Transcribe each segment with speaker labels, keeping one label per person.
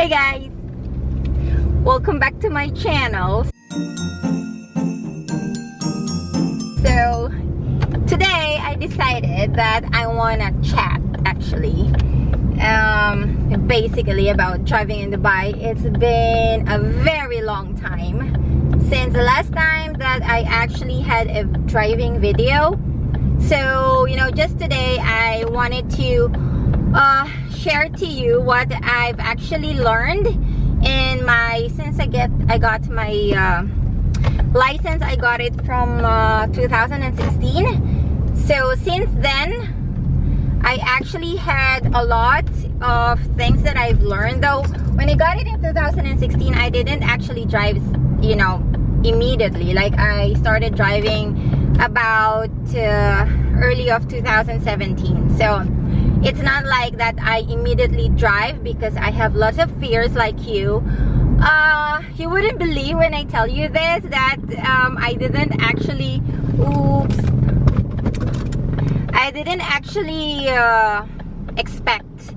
Speaker 1: Hey guys, welcome back to my channel. So today I decided that I want to chat actually basically about driving in Dubai. It's been a very long time since the last time that I actually had a driving video. So just today I wanted to share to you what I've actually learned in my since I got my license. I got it from 2016. So since then I actually had a lot of things that I've learned. Though when I got it in 2016 I didn't actually drive immediately. Like I started driving about early of 2017. So it's not like that I immediately drive because I have lots of fears like you. You wouldn't believe when I tell you this that I didn't actually expect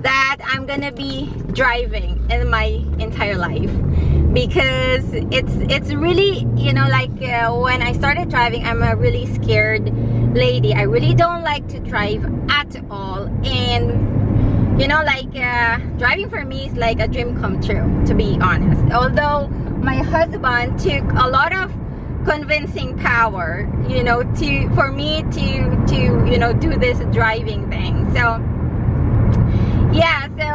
Speaker 1: that I'm gonna be driving in my entire life, because it's really when I started driving, I'm a really scared lady. I really don't like to drive at all, and driving for me is like a dream come true, to be honest. Although my husband took a lot of convincing power for me to do this driving thing. So yeah, so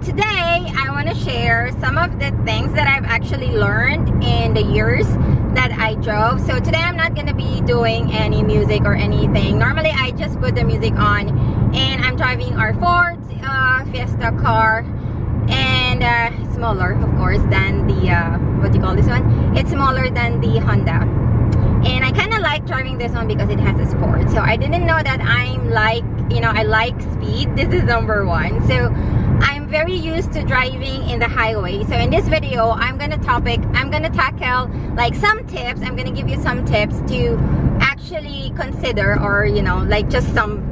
Speaker 1: today I want to share some of the things that I've actually learned in the years that I drove. So today I'm not going to be doing any music or anything. Normally I just put the music on and I'm driving our Ford Fiesta car, and smaller of course than the what do you call this one? It's smaller than the Honda, and I kind of like driving this one because it has a sport. So I didn't know that I'm like I like speed. This is number one. So I'm very used to driving in the highway. So in this video I'm gonna tackle like some tips. I'm gonna give you some tips to actually consider, or like just some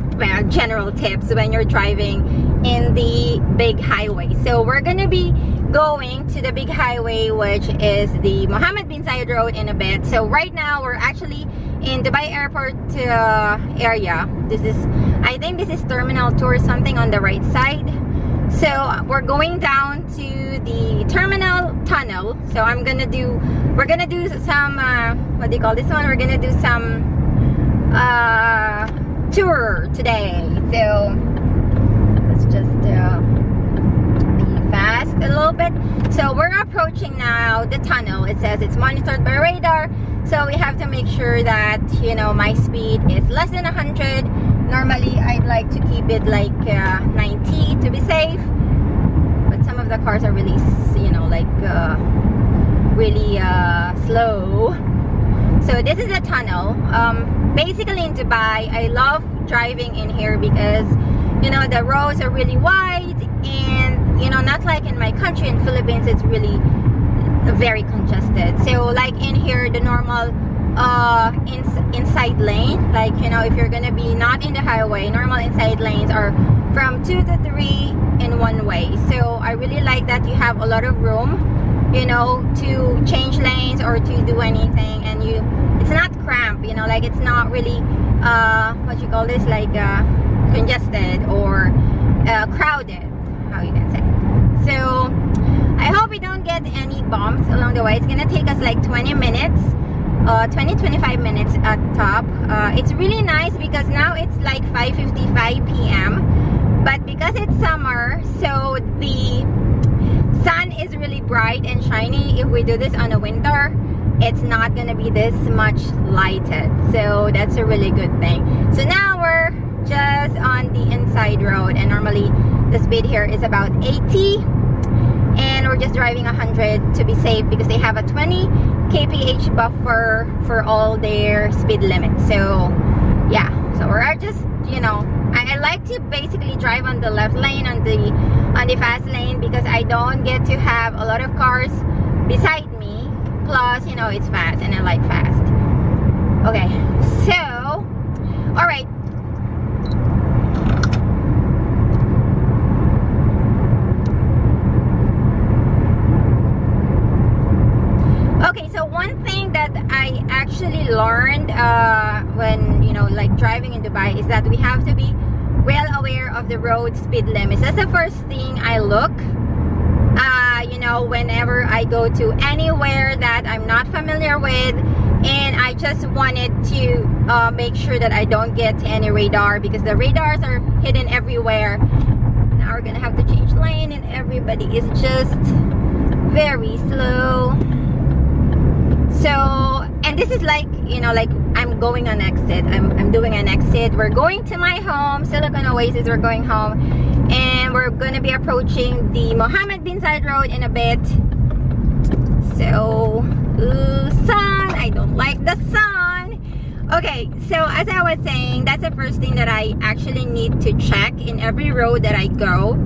Speaker 1: general tips when you're driving in the big highway. So we're gonna be going to the big highway, which is the Mohammed bin Zayed Road, in a bit. So right now we're actually in Dubai Airport area. I think this is Terminal 2 or something on the right side. So we're going down to the terminal tunnel. So we're gonna do some what do you call this one? We're gonna do some tour today. So let's just be fast a little bit. So we're approaching now the tunnel. It says it's monitored by radar, so we have to make sure that my speed is less than 100. Normally I'd like to keep it like 90 to be safe, but some of the cars are really really slow. So this is a tunnel. Basically in Dubai I love driving in here because the roads are really wide, and not like in my country, in Philippines, it's really very congested. So like in here, the normal inside lane, like if you're gonna be not in the highway, normal inside lanes are from 2 to 3 in one way. So I really like that you have a lot of room to change lanes or to do anything, and it's not cramped, like it's not really what you call this, like congested or crowded, how you can say. So I hope we don't get any bumps along the way. It's gonna take us like 20 minutes, 20-25 minutes at top. It's really nice because now it's like 5:55 p.m. but because it's summer, so the sun is really bright and shiny. If we do this on a winter, it's not gonna be this much lighted, so that's a really good thing. So now we're just on the inside road, and normally the speed here is about 80, and we're just driving 100 to be safe because they have a 20 kph buffer for all their speed limits. So yeah, so we're just I like to basically drive on the left lane, on the fast lane, because I don't get to have a lot of cars beside me. Plus it's fast and I like fast. Okay, so all right, actually learned when, you know, like driving in Dubai is that we have to be well aware of the road speed limits. That's the first thing I look, you know, whenever I go to anywhere that I'm not familiar with, and I just wanted to make sure that I don't get any radar, because the radars are hidden everywhere. Now we're gonna have to change lane, and everybody is just very slow. So, and this is like, you know, like I'm going on exit. I'm doing an exit. We're going to my home, Silicon Oasis. We're going home, and we're gonna be approaching the Mohammed bin Zayed Road in a bit. So, sun, I don't like the sun. Okay, so as I was saying, that's the first thing that I actually need to check in every road that I go,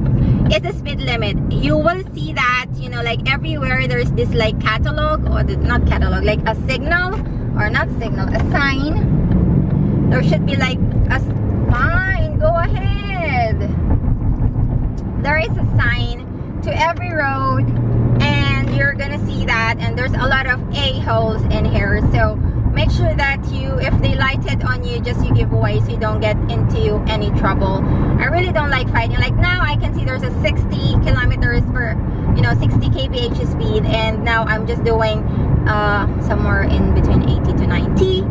Speaker 1: is the speed limit. You will see that, you know, like everywhere there's this like catalog, or not catalog, like a signal, or not signal, a sign. There should be like a sign, go ahead. There is a sign to every road, and you're gonna see that, and there's a lot of a-holes in here. So make sure that you, if they light it on you, just you give away so you don't get into any trouble. I really don't like fighting. Like now I can see there's a 60 kilometers per, you know, 60 kph speed, and now I'm just doing somewhere in between 80 to 90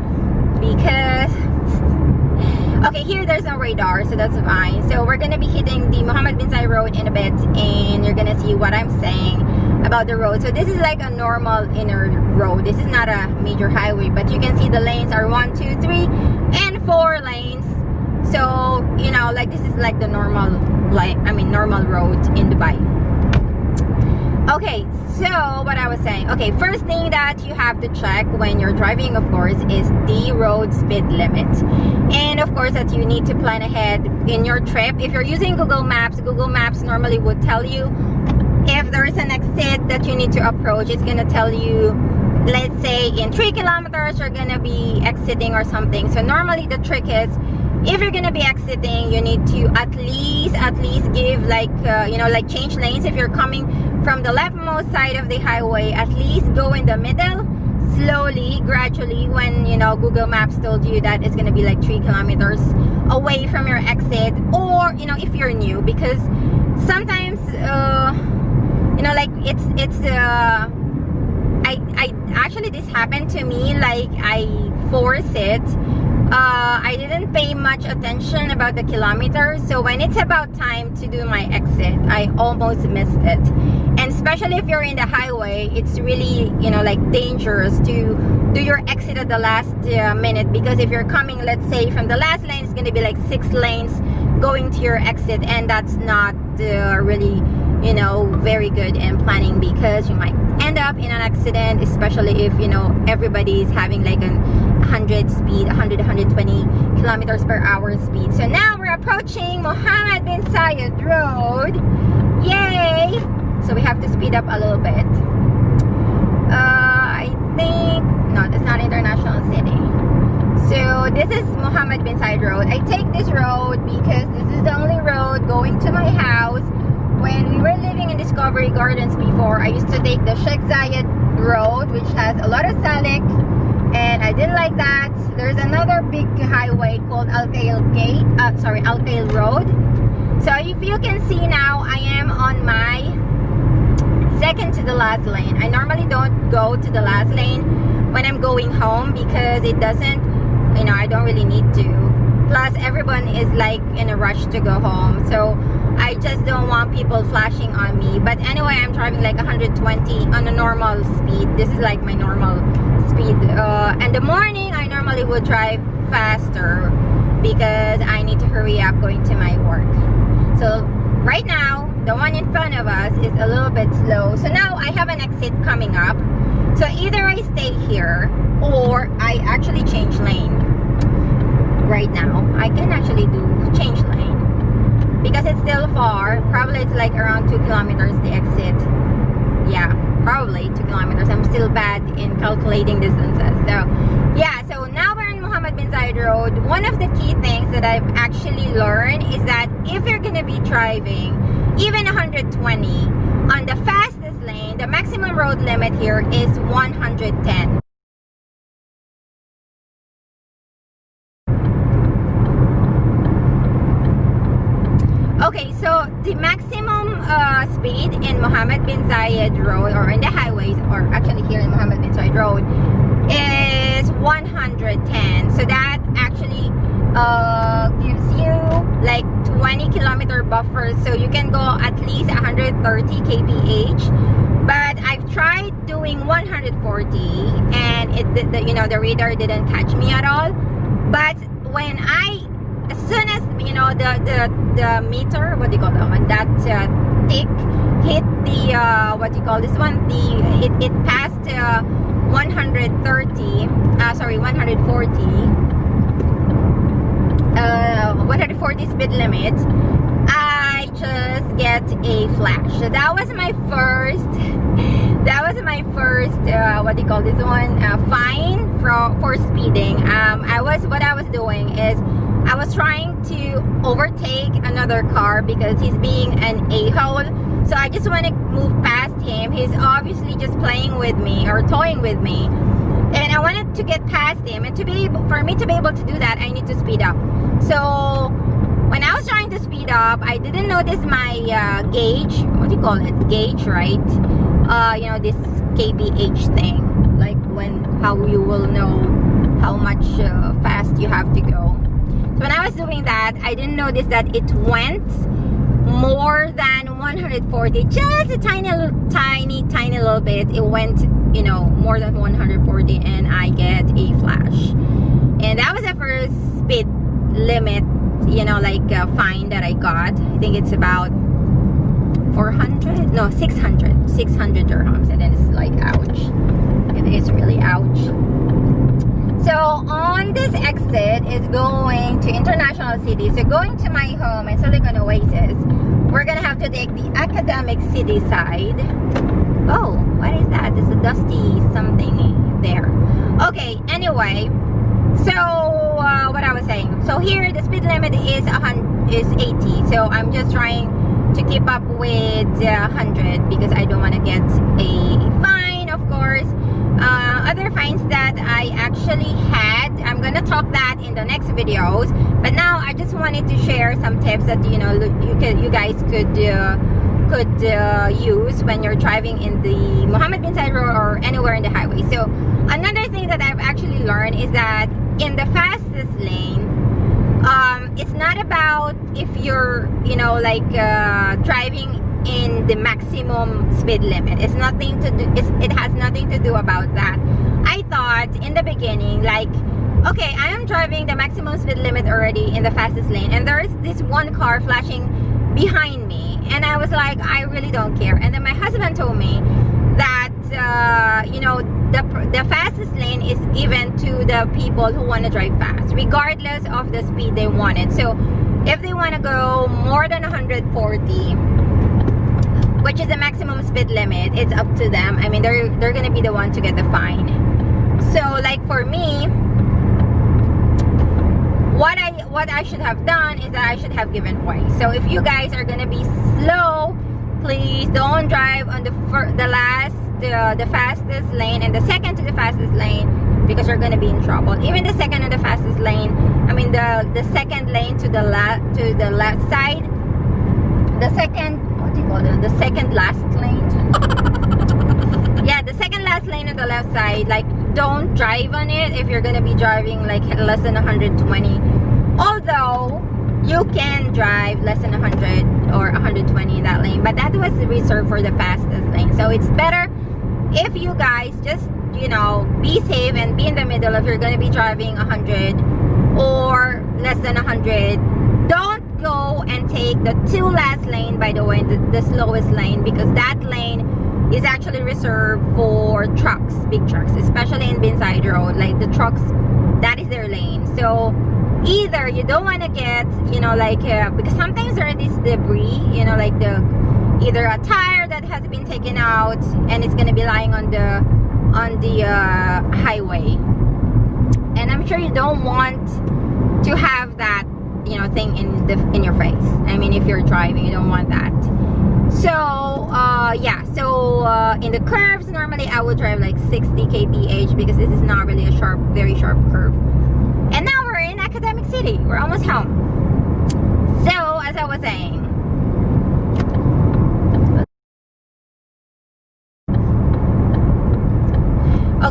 Speaker 1: because okay, here there's no radar, so that's fine. So we're gonna be hitting the Mohammed bin Zayed Road in a bit, and you're gonna see what I'm saying about the road. So this is like a normal inner road. This is not a major highway, but you can see the lanes are 1, 2, 3, and 4 lanes. So, you know, like this is like the normal, like, I mean, normal road in Dubai. Okay, so what I was saying, okay, first thing that you have to check when you're driving, of course, is the road speed limit. And of course that you need to plan ahead in your trip. If you're using Google Maps normally would tell you if there is an exit that you need to approach. It's gonna tell you, let's say in 3 kilometers you're gonna be exiting or something. So normally the trick is, if you're gonna be exiting, you need to at least give like you know, like change lanes. If you're coming from the leftmost side of the highway, at least go in the middle slowly, gradually, when, you know, Google Maps told you that it's gonna be like 3 kilometers away from your exit. Or, you know, if you're new, because sometimes you know, like it's I actually, this happened to me, like I force it. I didn't pay much attention about the kilometers, so when it's about time to do my exit, I almost missed it. And especially if you're in the highway, it's really, you know, like dangerous to do your exit at the last minute, because if you're coming, let's say from the last lane, it's going to be like 6 lanes going to your exit, and that's not really, you know, very good in planning, because you might end up in an accident, especially if, you know, everybody is having like a 100 speed, 120 kilometers per hour speed. So now we're approaching Mohammed bin Zayed Road. Yay! So we have to speed up a little bit. I think, no, that's not International City. So this is Mohammed bin Zayed Road. I take this road because this is the only road going to my house. When we were living in Discovery Gardens before, I used to take the Sheikh Zayed Road, which has a lot of salik, and I didn't like that. There's another big highway called Al Khail Al Khail Road. So if you can see now, I am on my second to the last lane. I normally don't go to the last lane when I'm going home, because it doesn't, you know, I don't really need to. Plus everyone is like in a rush to go home, so I just don't want people flashing on me. But anyway, I'm driving like 120 on a normal speed. This is like my normal speed. In the morning, I normally would drive faster because I need to hurry up going to my work. So right now, the one in front of us is a little bit slow. So now I have an exit coming up. So either I stay here or I actually change lane. Right now, I can actually do change lane because it's still far. Probably it's like around 2 kilometers the exit. Yeah, probably 2 kilometers. I'm still bad in calculating distances. So yeah, so now we're in Mohammed bin Zayed Road. One of the key things that I've actually learned is that if you're gonna be driving even 120 on the fastest lane, the maximum road limit here is 110. the maximum speed in Mohammed bin Zayed Road, or in the highways, or actually here in Mohammed bin Zayed Road, is 110. So that actually gives you like 20 kilometer buffer, so you can go at least 130 kph. But I've tried doing 140, and the radar didn't catch me at all. But when as soon as the meter, what do you call that one, that tick hit the what do you call this one, it passed 140 speed limit, I just get a flash. So that was my first what do you call this one, fine for speeding. What I was doing is I was trying to overtake another car because he's being an a-hole. So I just want to move past him. He's obviously just playing with me or toying with me, and I wanted to get past him. And for me to be able to do that, I need to speed up. So when I was trying to speed up, I didn't notice my gauge. What do you call it? Gauge, right? This kph thing, like how you will know how much fast you have to go. So when I was doing that, I didn't notice that it went more than 140, just a tiny little bit. It went, more than 140, and I get a flash. And that was the first speed limit, fine that I got. I think it's about 600 dirhams, and then it's like, ouch. It is really ouch. So on this exit is going to International City. So going to my home in Silicon Oasis, we're gonna have to take the Academic City side. Oh, what is that? There's a dusty something there. Okay, anyway, so what I was saying. So here the speed limit is 80. So I'm just trying to keep up with 100 because I don't want to get a fine, of course. Other fines that I actually had, I'm gonna talk that in the next videos, but now I just wanted to share some tips that you guys could use when you're driving in the Mohammed bin Zayed Road or anywhere in the highway. So another thing that I've actually learned is that in the fastest lane, it's not about if you're driving in the maximum speed limit. It has nothing to do about that. I thought in the beginning, like, okay, I am driving the maximum speed limit already in the fastest lane, and there's this one car flashing behind me, and I was like, I really don't care. And then my husband told me that the fastest lane is given to the people who want to drive fast, regardless of the speed they wanted. So if they want to go more than 140, which is the maximum speed limit, it's up to them. I mean, they're gonna be the one to get the fine. So like for me, what I should have done is that I should have given way. So if you guys are gonna be slow, please don't drive on the fastest lane and the second to the fastest lane, because you're gonna be in trouble. Even the second to the fastest lane, I mean the second lane to the left side, the second, what do you call it, the second last lane. Yeah, the second last lane on the left side, like, don't drive on it if you're gonna be driving like less than 120. Although you can drive less than 100 or 120 in that lane, but that was reserved for the fastest lane. So it's better if you guys just be safe and be in the middle. If you're gonna be driving 100 or less than 100, don't go and take the two last lane, by the way, the slowest lane, because that lane is actually reserved for trucks, big trucks, especially in bin Zayed Road. Like the trucks, that is their lane. So either you don't want to get because sometimes there are this debris, like either a tire that has been taken out and it's going to be lying on the highway, and I'm sure you don't want to have that thing in your face. I mean, if you're driving, you don't want that. So yeah, so in the curves, normally I would drive like 60 kph because this is not really a very sharp curve. And now we're in Academic City. We're almost home. So as I was saying,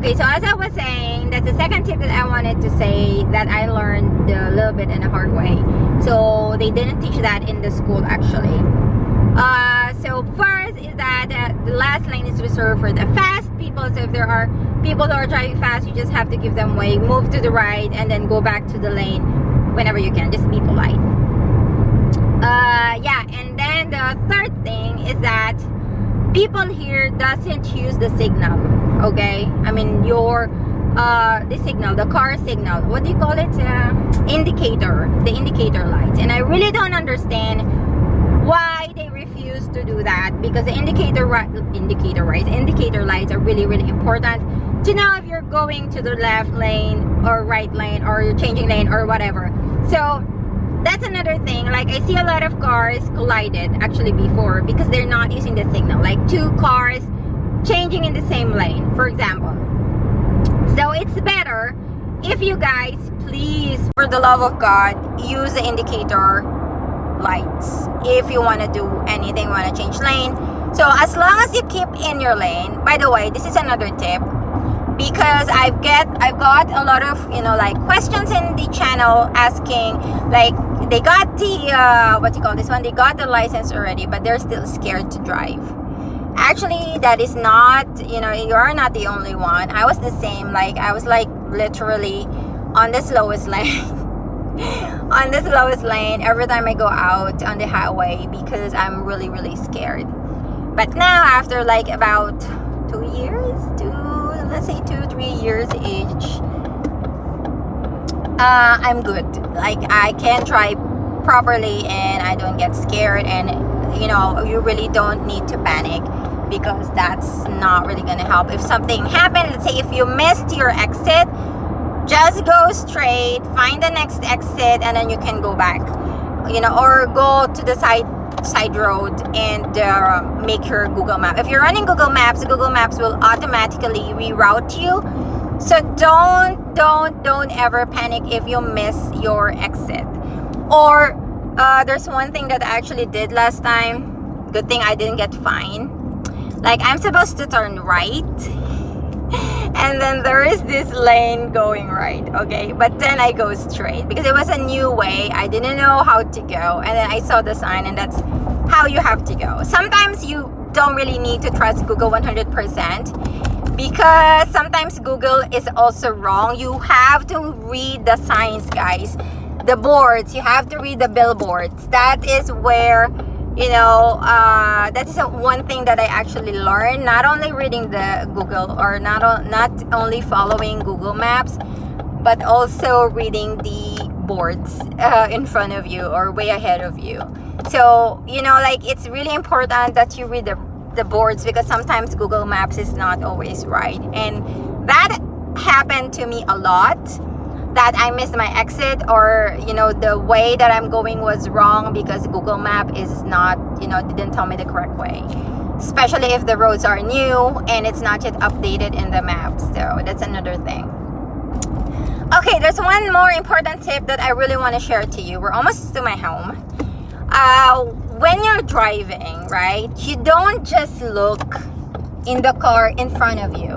Speaker 1: Okay, so as I was saying, that's the second tip that I wanted to say that I learned a little bit in a hard way. So they didn't teach that in the school actually. So first is that the last lane is reserved for the fast people. So if there are people that are driving fast, you just have to give them way, move to the right, and then go back to the lane whenever you can. Just be polite. Yeah, and then the third thing is that people here doesn't use the signal. Okay, I mean the signal, the car signal. What do you call it? Indicator. The indicator lights. And I really don't understand why they refuse to do that, because the indicator lights are really, really important to know if you're going to the left lane or right lane, or you're changing lane or whatever. So that's another thing. Like, I see a lot of cars collided actually before because they're not using the signal, like two cars changing in the same lane, for example. So it's better if you guys, please, for the love of God, use the indicator lights if you want to do anything, want to change lane. So as long as you keep in your lane. By the way, this is another tip, because I've got a lot of, you know, like, questions in the channel asking, like, they got the what do you call this one, they got the license already, but they're still scared to drive. Actually, that is not, you know, you are not the only one. I was the same. Like, I was like literally on the slowest lane on the slowest lane every time I go out on the highway, because I'm really, really scared. But now, after like about 2 years, let's say 2-3 years age, I'm good. Like, I can drive properly and I don't get scared, and you know, you really don't need to panic, because that's not really gonna help. If something happened, let's say if you missed your exit, just go straight, find the next exit, and then you can go back, you know, or go to the side road and make your Google Map. If you're running Google Maps will automatically reroute you. So don't ever panic if you miss your exit. Or there's one thing that I actually did last time. Good thing I didn't get fined. Like, I'm supposed to turn right, and then there is this lane going right, okay? But then I go straight because it was a new way. I didn't know how to go, and then I saw the sign, and that's how you have to go. Sometimes you don't really need to trust Google 100%, because sometimes Google is also wrong. You have to read the signs, guys. The boards, you have to read the billboards. That is where, you know, that is one thing that I actually learned. Not only reading the Google, or not only following Google Maps, but also reading the boards in front of you or way ahead of you. So, you know, like, it's really important that you read the boards, because sometimes Google Maps is not always right. And that happened to me a lot, that I missed my exit, or, you know, the way that I'm going was wrong because Google Map is not, you know, didn't tell me the correct way, especially if the roads are new and it's not yet updated in the map. So that's another thing. Okay, there's one more important tip that I really want to share to you. We're almost to my home. When you're driving, right, you don't just look in the car in front of you,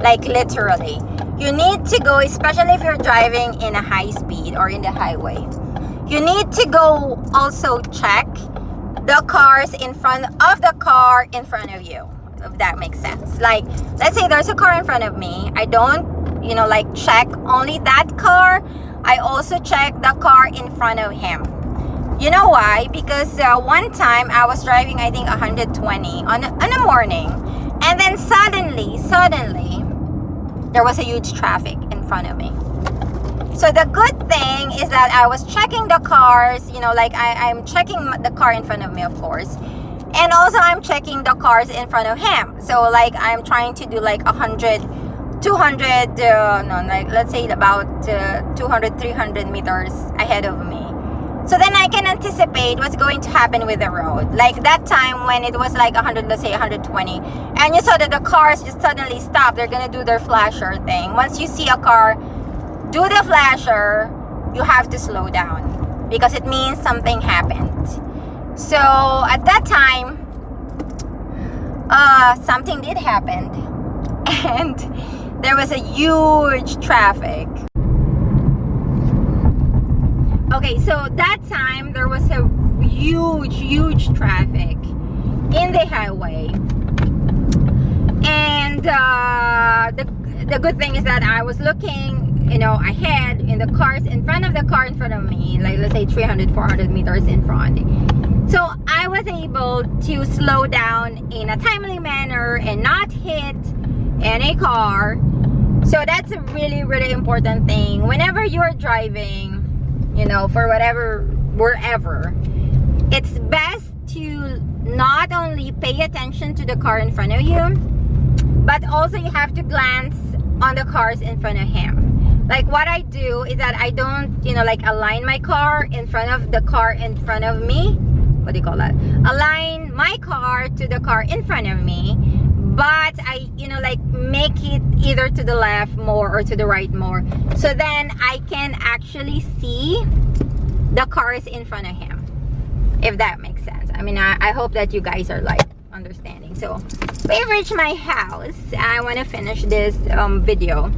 Speaker 1: like literally. You need to go, especially if you're driving in a high speed or in the highway, you need to go also check the cars in front of the car in front of you, if that makes sense. Like, let's say there's a car in front of me. I don't, you know, like, check only that car. I also check the car in front of him. You know why? Because one time I was driving, I think 120 on a morning, and then suddenly there was a huge traffic in front of me. So the good thing is that I was checking the cars, you know, like, I'm checking the car in front of me, of course, and also I'm checking the cars in front of him. So, like, I'm trying to do like 100, 200, like, let's say about 200, 300 meters ahead of me. So then I can anticipate what's going to happen with the road. Like that time when it was like 100, let's say 120, and you saw that the cars just suddenly stopped. They're gonna do their flasher thing. Once you see a car do the flasher, you have to slow down, because it means something happened. So at that time, something did happen, and there was a huge traffic. Okay, so that time there was a huge traffic in the highway, and the good thing is that I was looking, you know, ahead in the cars in front of the car in front of me, like let's say 300-400 meters in front. So I was able to slow down in a timely manner and not hit any car. So that's a really important thing whenever you're driving, you know, for wherever. It's best to not only pay attention to the car in front of you, but also you have to glance on the cars in front of him. Like what I do is that I don't, you know, like align my car in front of the car in front of me. What do you call that? Align my car to the car in front of me, but I, you know, like make it either to the left more or to the right more, so then I can actually see the cars in front of him, if that makes sense. I mean, I hope that you guys are like understanding. So we've reached my house. I want to finish this video.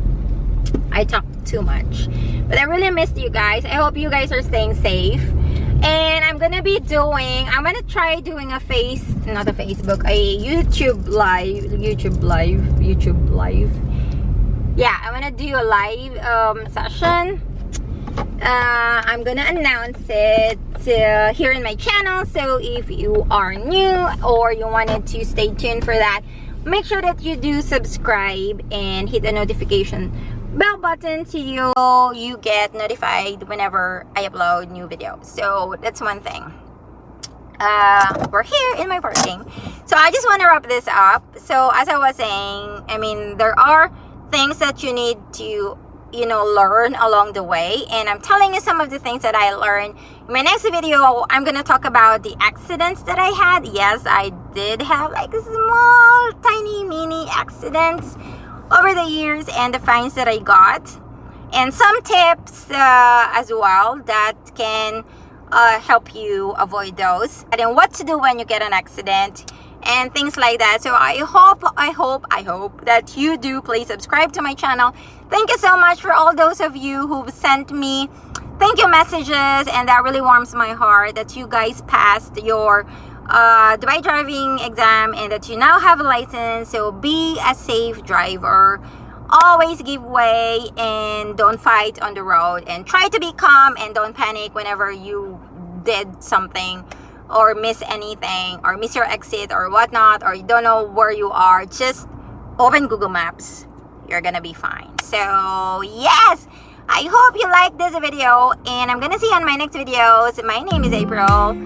Speaker 1: I talked too much, but I really missed you guys. I hope you guys are staying safe. And I'm gonna try doing a YouTube live. Yeah, I'm gonna do a live session. I'm gonna announce it here in my channel. So if you are new or you wanted to stay tuned for that, make sure that you do subscribe and hit the notification bell button so you get notified whenever I upload new videos. So that's one thing. We're here in my parking, so I just want to wrap this up. So as I was saying, I mean, there are things that you need to, you know, learn along the way, and I'm telling you some of the things that I learned. In my next video, I'm gonna talk about the accidents that I had. Yes, I did have like small tiny mini accidents over the years, and the fines that I got, and some tips as well that can help you avoid those, and then what to do when you get an accident and things like that. So I hope that you do please subscribe to my channel. Thank you so much for all those of you who've sent me thank you messages, and that really warms my heart that you guys passed your Dubai driving exam and that you now have a license. So be a safe driver, always give way and don't fight on the road, and try to be calm and don't panic whenever you did something or miss anything or miss your exit or whatnot, or you don't know where you are. Just open Google Maps, you're gonna be fine. So yes, I hope you like this video, and I'm gonna see you on my next videos. My name is April.